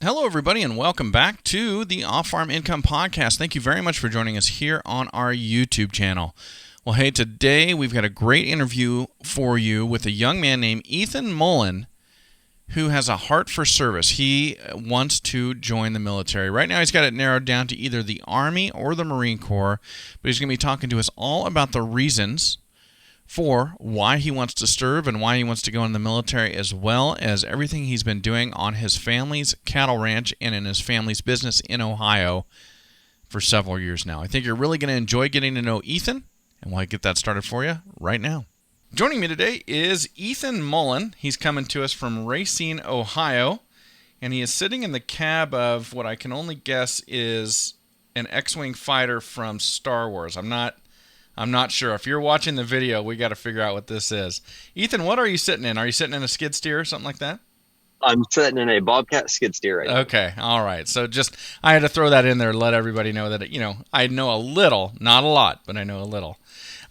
Hello, everybody, and welcome back to the Off-Farm Income Podcast. Thank you very much for joining us here on our YouTube channel. Well, hey, today we've got a great interview for you with a young man named Ethan Mullen who has a heart for service. He wants to join the military. Right now, he's got it narrowed down to either the Army or the Marine Corps, but he's going to be talking to us all about the reasons for why he wants to serve and why he wants to go in the military, as well as everything he's been doing on his family's cattle ranch and in his family's business in Ohio for several years now. I think you're really going to enjoy getting to know Ethan, and we'll get that started for you right now. Joining me today is Ethan Mullen. He's coming to us from Racine, Ohio, and he is sitting in the cab of what I can only guess is an X-Wing fighter from Star Wars. I'm not sure. If you're watching the video, we got to figure out what this is. Ethan, what are you sitting in? Are you sitting in a skid steer or something like that? I'm sitting in a Bobcat skid steer right now. Okay, all right. So I had to throw that in there to let everybody know that, I know a little, not a lot, but I know a little.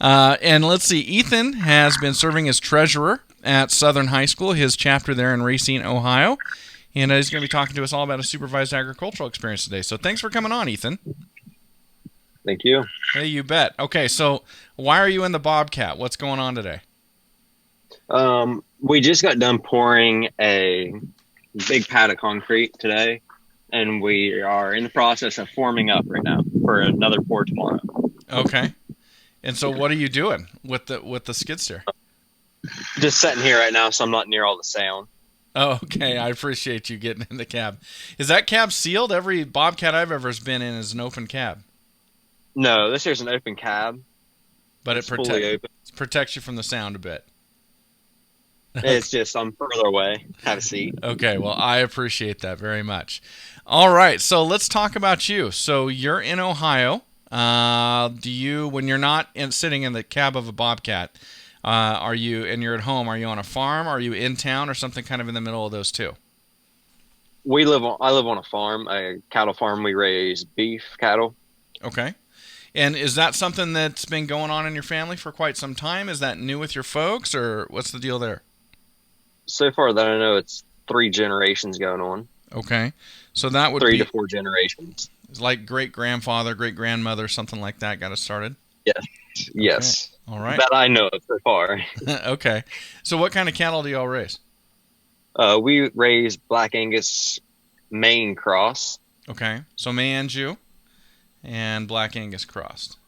And let's see, Ethan has been serving as treasurer at Southern High School, his chapter there in Racine, Ohio. And he's going to be talking to us all about a supervised agricultural experience today. So thanks for coming on, Ethan. Thank you. Hey, you bet. Okay, so why are you in the Bobcat? What's going on today? We just got done pouring a big pad of concrete today, and we are in the process of forming up right now for another pour tomorrow. Okay. And so what are you doing with the skid steer? Just sitting here right now, so I'm not near all the sound. Oh, okay. I appreciate you getting in the cab. Is that cab sealed? Every Bobcat I've ever been in is an open cab. No, this here's an open cab. But it's fully open. Protects you from the sound a bit. It's just I'm further away. Have a seat. Okay, well, I appreciate that very much. All right, so let's talk about you. So you're in Ohio. When you're not sitting in the cab of a Bobcat, and you're at home, are you on a farm? Are you in town, or something kind of in the middle of those two? I live on a farm, a cattle farm. We raise beef cattle. Okay. And is that something that's been going on in your family for quite some time? Is that new with your folks, or what's the deal there? So far that I know, it's 3 generations going on. Okay. So that would 3 be to 4 generations. It's like great-grandfather, great-grandmother, something like that got us started? Yes. Yes. Okay. All right. That I know of so far. Okay. So what kind of cattle do y'all raise? We raise Black Angus Maine cross. Okay. So Maine and Black Angus crossed.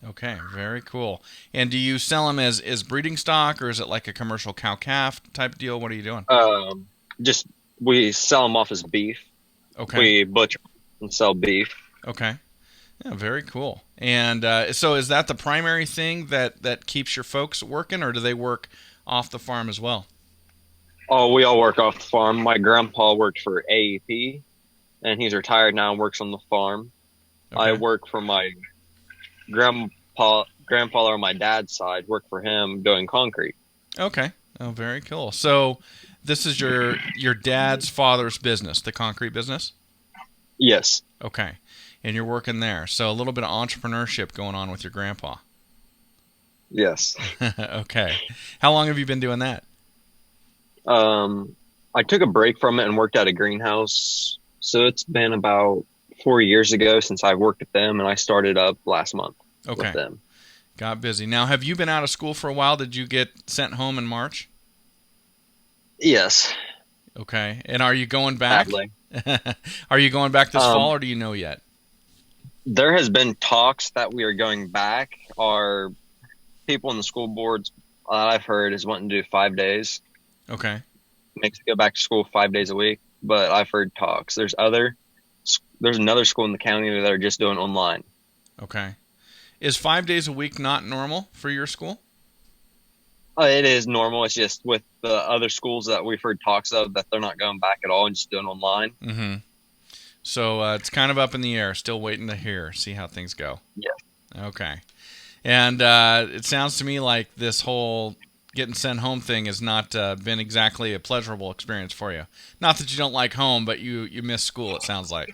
Okay, very cool. And do you sell them as breeding stock, or is it like a commercial cow-calf type deal? What are you doing? Just we sell them off as beef. Okay. We butcher and sell beef. Okay. Yeah, very cool. And so is that the primary thing that keeps your folks working, or do they work off the farm as well? Oh, we all work off the farm. My grandpa worked for AEP, and he's retired now and works on the farm. Okay. I work for my grandfather on my dad's side, work for him doing concrete. Okay. Oh, very cool. So this is your dad's father's business, the concrete business? Yes. Okay. And you're working there. So a little bit of entrepreneurship going on with your grandpa. Yes. Okay. How long have you been doing that? I took a break from it and worked at a greenhouse. So it's been about 4 years ago since I worked with them, and I started up last month with them. Got busy. Now, have you been out of school for a while? Did you get sent home in March? Yes. Okay. And are you going back? Sadly. Are you going back this fall, or do you know yet? There has been talks that we are going back. Our people in the school boards, I've heard, is wanting to do 5 days. Okay. Makes it go back to school 5 days a week, but I've heard talks. There's another school in the county that are just doing online. Okay. Is 5 days a week not normal for your school? It is normal. It's just with the other schools that we've heard talks of that they're not going back at all and just doing online. Mm-hmm. So it's kind of up in the air, still waiting to see how things go. Yeah. Okay. And it sounds to me like this whole getting sent home thing has not been exactly a pleasurable experience for you. Not that you don't like home, but you miss school, it sounds like.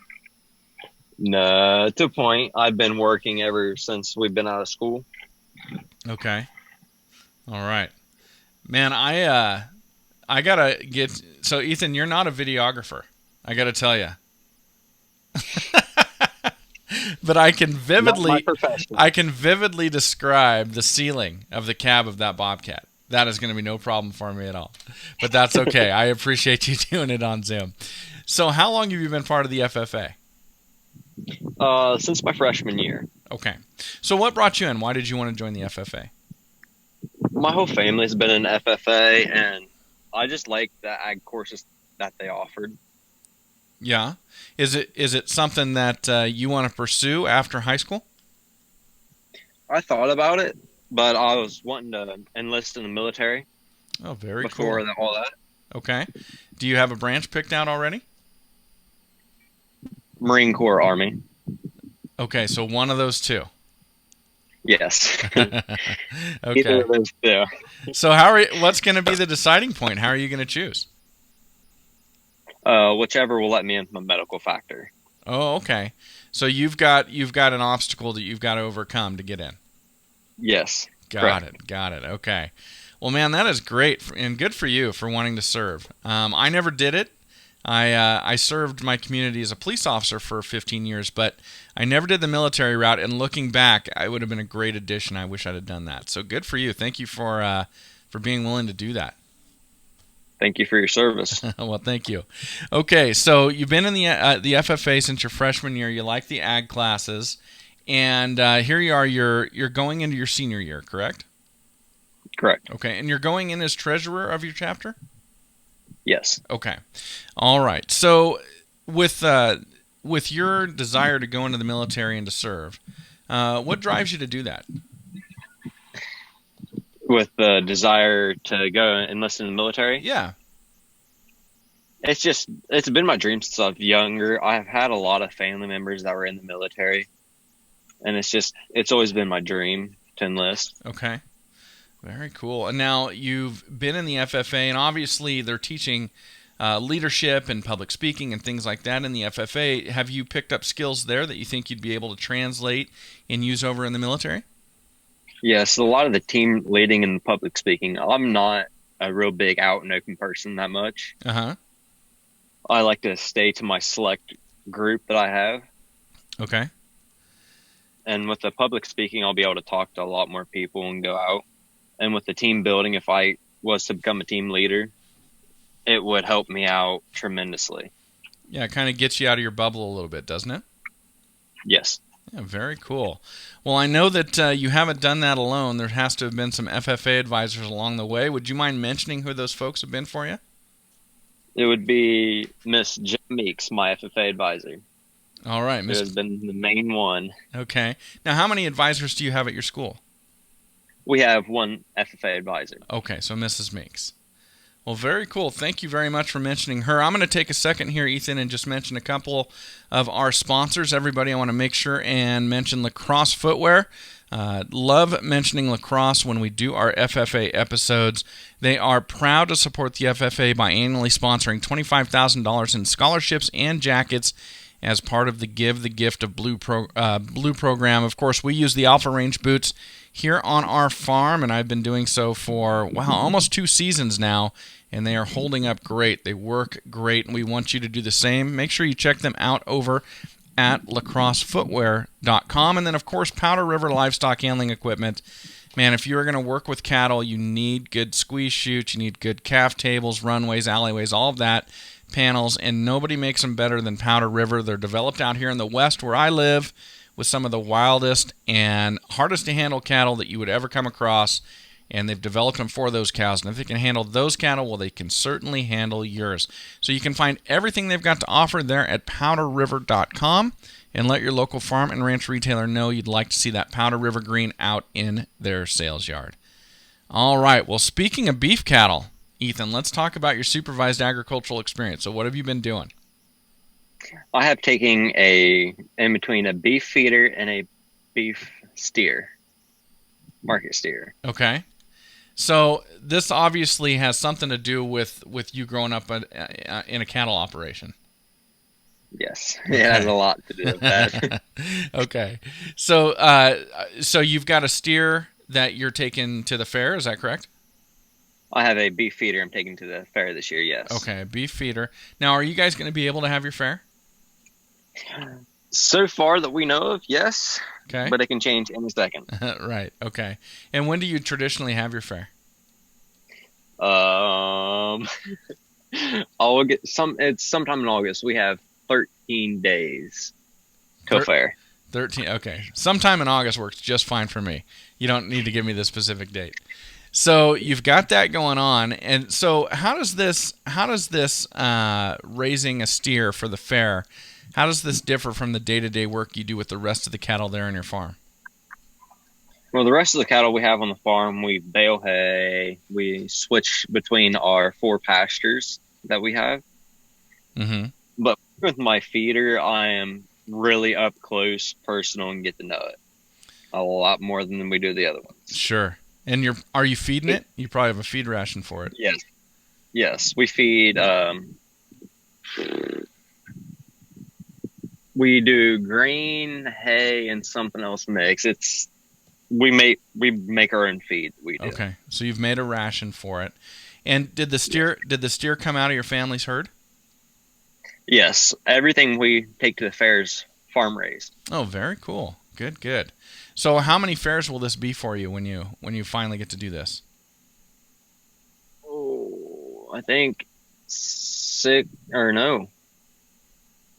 No, to a point. I've been working ever since we've been out of school. Okay. All right. Man, I gotta get... So, Ethan, you're not a videographer. I gotta tell you. But Not my profession. I can vividly describe the ceiling of the cab of that Bobcat. That is going to be no problem for me at all. But that's okay. I appreciate you doing it on Zoom. So how long have you been part of the FFA? Since my freshman year. Okay. So what brought you in? Why did you want to join the FFA? My whole family's been in FFA, and I just like the ag courses that they offered. Yeah. Is it something that you want to pursue after high school? I thought about it, but I was wanting to enlist in the military Oh, very before cool. all that. Okay. Do you have a branch picked out already? Marine Corps, Army. Okay, so one of those two. Yes. Okay. Either of those two. So what's going to be the deciding point? How are you going to choose? Whichever will let me in my medical factor. Oh, okay. So you've got an obstacle that you've got to overcome to get in. Yes. Got it. Okay. Well, man, that is great and good for you for wanting to serve. I never did it. I served my community as a police officer for 15 years, but I never did the military route. And looking back, I would have been a great addition. I wish I'd have done that. So good for you. Thank you for being willing to do that. Thank you for your service. Well, thank you. Okay, so you've been in the FFA since your freshman year. You like the ag classes, and here you are. You're going into your senior year, correct? Correct. Okay, and you're going in as treasurer of your chapter? Yes. Okay. All right. So with your desire to go into the military and to serve, what drives you to do that? With the desire to go enlist in the military? Yeah. It's been my dream since I was younger. I've had a lot of family members that were in the military, and it's always been my dream to enlist. Okay. Very cool. And now you've been in the FFA, and obviously they're teaching leadership and public speaking and things like that in the FFA. Have you picked up skills there that you think you'd be able to translate and use over in the military? Yes, a lot of the team leading and public speaking. I'm not a real big out and open person that much. Uh-huh. I like to stay to my select group that I have. Okay. And with the public speaking, I'll be able to talk to a lot more people and go out. And with the team building, if I was to become a team leader, it would help me out tremendously. Yeah, it kind of gets you out of your bubble a little bit, doesn't it? Yes. Yeah, very cool. Well, I know that you haven't done that alone. There has to have been some FFA advisors along the way. Would you mind mentioning who those folks have been for you? It would be Miss Jen Meeks, my FFA advisor. All right, Miss. Who has been the main one. Okay. Now, how many advisors do you have at your school? We have one FFA advisor. Okay, so Mrs. Meeks. Well, very cool. Thank you very much for mentioning her. I'm going to take a second here, Ethan, and just mention a couple of our sponsors. Everybody, I want to make sure and mention Lacrosse Footwear. Love mentioning Lacrosse when we do our FFA episodes. They are proud to support the FFA by annually sponsoring $25,000 in scholarships and jackets as part of the Give the Gift of Blue program. Of course, we use the Alpha Range boots here on our farm, and I've been doing so for, almost 2 seasons now, and they are holding up great. They work great, and we want you to do the same. Make sure you check them out over at lacrossefootwear.com. And then, of course, Powder River Livestock Handling Equipment. Man, if you're going to work with cattle, you need good squeeze chutes, you need good calf tables, runways, alleyways, all of that, panels, and nobody makes them better than Powder River. They're developed out here in the West where I live with some of the wildest and hardest to handle cattle that you would ever come across, and they've developed them for those cows. And if they can handle those cattle, well, they can certainly handle yours. So you can find everything they've got to offer there at powderriver.com, and let your local farm and ranch retailer know you'd like to see that Powder River green out in their sales yard. All right, well, speaking of beef cattle, Ethan, let's talk about your supervised agricultural experience. So what have you been doing? I have taken in between a beef feeder and a beef steer, market steer. Okay. So this obviously has something to do with you growing up in a cattle operation. Yes, it has a lot to do with that. Okay. So you've got a steer that you're taking to the fair, is that correct? I have a beef feeder I'm taking to the fair this year, yes. Okay, a beef feeder. Now, are you guys going to be able to have your fair? So far that we know of, yes, Okay. but it can change any second. Right. Okay. And when do you traditionally have your fair? Um, I'll get some. It's sometime in August. We have 13 days till Thir- fair. 13. Okay. Sometime in August works just fine for me. You don't need to give me the specific date. So you've got that going on, and so how does this raising a steer for the fair? How does this differ from the day-to-day work you do with the rest of the cattle there on your farm? Well, the rest of the cattle we have on the farm, we bale hay. We switch between our 4 pastures that we have. Mm-hmm. But with my feeder, I am really up close, personal, and get to know it a lot more than we do the other ones. Sure. And are you feeding it? You probably have a feed ration for it. Yes, yes, we feed. We do grain, hay, and something else mix. We make our own feed. We do. Okay. So you've made a ration for it. And did the steer come out of your family's herd? Yes, everything we take to the fairs farm raised. Oh, very cool. Good, good. So how many fairs will this be for you when you finally get to do this? Oh, I think six or no,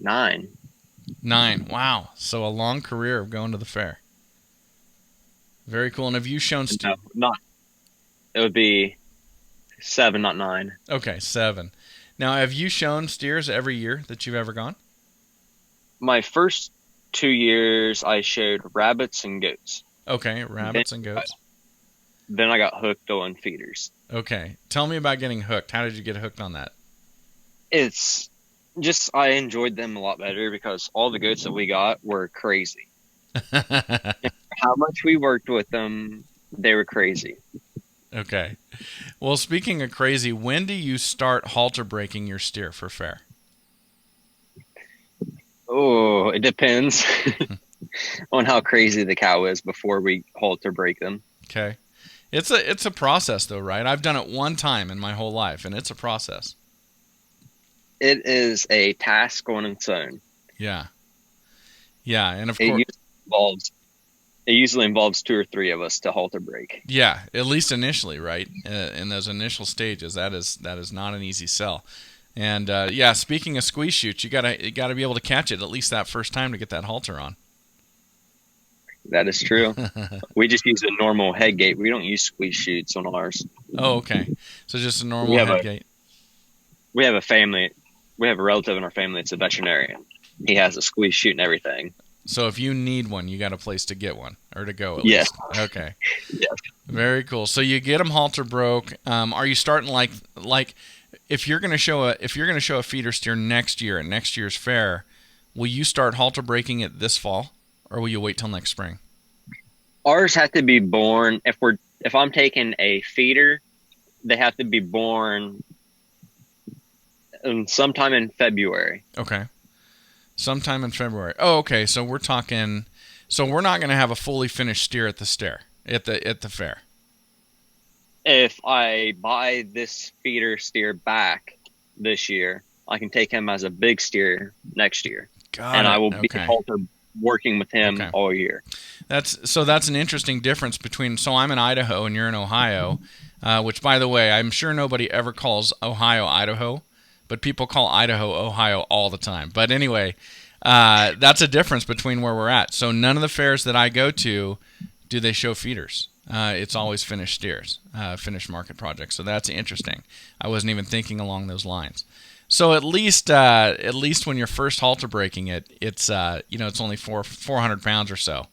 9. 9. Wow. So a long career of going to the fair. Very cool. And have you shown No, not. It would be 7, not 9. Okay, 7. Now, have you shown steers every year that you've ever gone? My first 2 years, I showed rabbits and goats. Okay, Then, rabbits and goats. then I got hooked on feeders. Okay. Tell me about getting hooked. How did you get hooked on that? It's just I enjoyed them a lot better because all the goats that we got were crazy. How much we worked with them, they were crazy. Okay. Well, speaking of crazy, when do you start halter breaking your steer for fair? Oh, it depends on how crazy the cow is before we halt or break them. Okay. It's a process though, right? I've done it one time in my whole life, and it's a process. It is a task on its own. Yeah. Yeah, and of It course, usually involves it usually involves 2 or 3 of us to halt or break. yeah, at least initially, right? In those initial stages, that is not an easy sell. And yeah, speaking of squeeze shoots, you gotta be able to catch it at least that first time to get that halter on. That is true. We just use a normal head gate. We don't use squeeze shoots on ours. Oh, okay. So just a We normal have head a gate. we have a family. We have a relative in our family that's a veterinarian. He has a squeeze chute and everything. So if you need one, you got a place to get one or to go at Yes. least. Okay. Yes. Very cool. So you get them halter broke. Are you starting like if you're gonna show a feeder steer next year at next year's fair, will you start halter breaking it this fall, or will you wait till next spring? Ours have to be born if I'm taking a feeder, they have to be born sometime in February. Okay. Sometime in February. Oh, okay. So we're talking. So we're not gonna have a fully finished steer at the fair. If I buy this feeder steer back this year, I can take him as a big steer next year, Got and it. I will be Okay. working with him Okay. all year. That's an interesting difference between. So I'm in Idaho and you're in Ohio, which by the way, I'm sure nobody ever calls Ohio Idaho, but people call Idaho Ohio all the time. But anyway, that's a difference between where we're at. So none of the fairs that I go to do they show feeders. It's always finished steers, finished market projects. So that's interesting. I wasn't even thinking along those lines. So at least when you're first halter breaking it, it's it's only 400 pounds or so.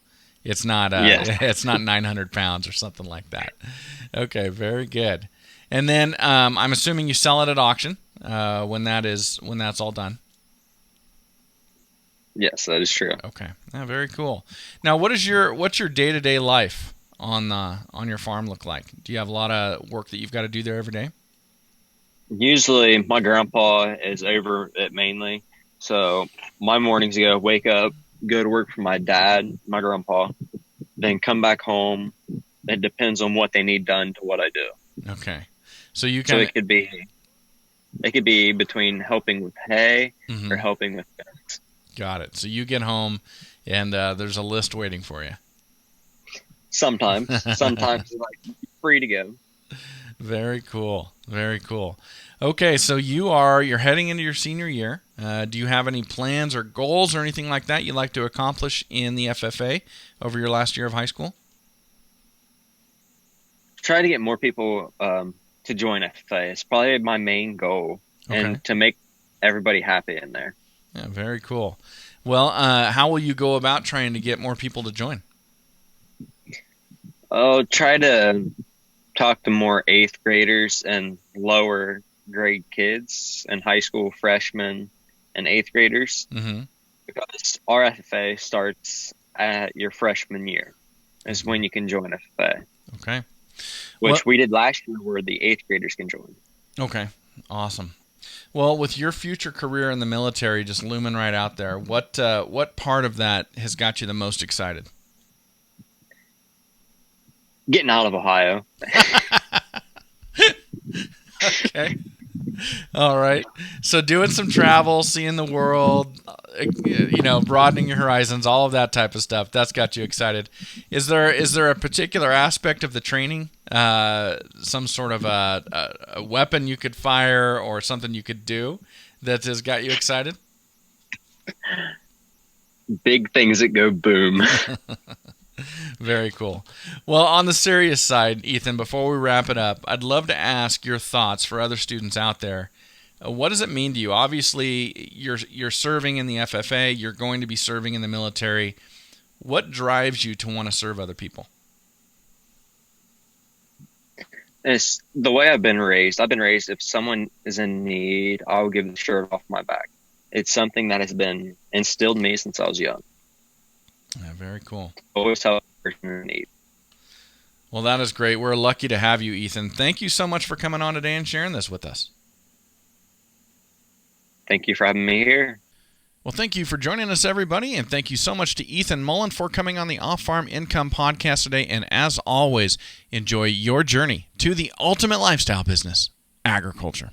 It's not Yes. it's not 900 pounds or something like that. Okay, very good. And then I'm assuming you sell it at auction when that's all done. Yes, that is true. Okay, very cool. Now, what's your day-to-day life on your farm look like? Do you have a lot of work that you've got to do there every day? Usually, my grandpa is over it mainly, so my mornings wake up, go to work for my dad, my grandpa, then come back home. It depends on what they need done to what I do. Okay, so you So kind it could be between helping with hay of or helping with fence. Got it. So you get home, and there's a list waiting for you. Sometimes like free to go. Very cool. Very cool. Okay, so you're heading into your senior year. Do you have any plans or goals or anything like that you'd like to accomplish in the FFA over your last year of high school? Try to get more people to join FFA. It's probably my main goal, and to make everybody happy in there. Yeah, very cool. Well, how will you go about trying to get more people to join? I'll try to talk to more 8th graders and lower grade kids and high school freshmen and 8th graders, because our FFA starts at your freshman year. Is when you can join FFA. Okay. Which we did last year, where the 8th graders can join. Okay. Awesome. Well, with your future career in the military just looming right out there, what part of that has got you the most excited? Getting out of Ohio. Okay. All right. So doing some travel, seeing the world, broadening your horizons, all of that type of stuff, that's got you excited. Is there a particular aspect of the training, some sort of a weapon you could fire or something you could do that has got you excited? Big things that go boom. Very cool. Well, on the serious side, Ethan, before we wrap it up, I'd love to ask your thoughts for other students out there. What does it mean to you? Obviously, you're serving in the FFA. You're going to be serving in the military. What drives you to want to serve other people? It's the way I've been raised. I've been raised, if someone is in need, I'll give the shirt off my back. It's something that has been instilled in me since I was young. Yeah, very cool. Always help a person in need. Well, that is great. We're lucky to have you, Ethan. Thank you so much for coming on today and sharing this with us. Thank you for having me here. Well, thank you for joining us, everybody, and thank you so much to Ethan Mullen for coming on the Off-Farm Income Podcast today. And as always, enjoy your journey to the ultimate lifestyle business, agriculture.